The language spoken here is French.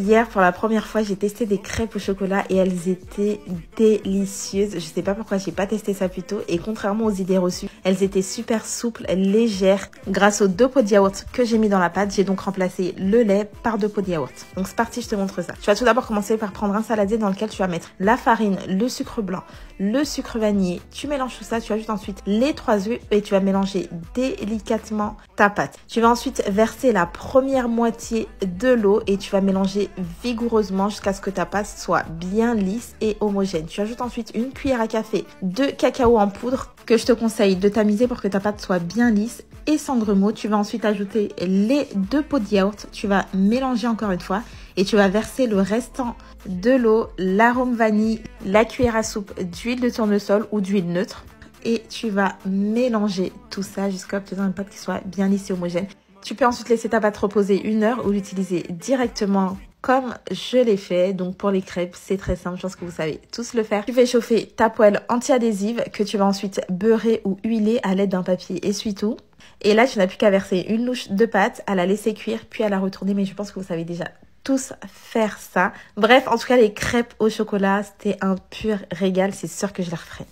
Hier, pour la première fois, j'ai testé des crêpes au chocolat et elles étaient délicieuses. Je sais pas pourquoi j'ai pas testé ça plus tôt. Et contrairement aux idées reçues, elles étaient super souples, légères. Grâce aux 2 pots de yaourt que j'ai mis dans la pâte, j'ai donc remplacé le lait par 2 pots de yaourt. Donc c'est parti, je te montre ça. Tu vas tout d'abord commencer par prendre un saladier dans lequel tu vas mettre la farine, le sucre blanc, le sucre vanillé. Tu mélanges tout ça, tu ajoutes ensuite les 3 œufs et tu vas mélanger délicatement ta pâte. Tu vas ensuite verser la première moitié de l'eau et tu vas mélanger vigoureusement jusqu'à ce que ta pâte soit bien lisse et homogène. Tu ajoutes ensuite une cuillère à café de cacao en poudre que je te conseille de tamiser pour que ta pâte soit bien lisse et sans grumeaux. Tu vas ensuite ajouter les 2 pots de yaourt. Tu vas mélanger encore une fois et tu vas verser le restant de l'eau, l'arôme vanille, la cuillère à soupe d'huile de tournesol ou d'huile neutre et tu vas mélanger tout ça jusqu'à obtenir une pâte qui soit bien lisse et homogène. Tu peux ensuite laisser ta pâte reposer 1 heure ou l'utiliser directement comme je l'ai fait. Donc pour les crêpes, c'est très simple, je pense que vous savez tous le faire. Tu fais chauffer ta poêle anti-adhésive que tu vas ensuite beurrer ou huiler à l'aide d'un papier essuie-tout. Et là, tu n'as plus qu'à verser une louche de pâte, à la laisser cuire, puis à la retourner. Mais je pense que vous savez déjà tous faire ça. Bref, en tout cas, les crêpes au chocolat, c'était un pur régal. C'est sûr que je les referai.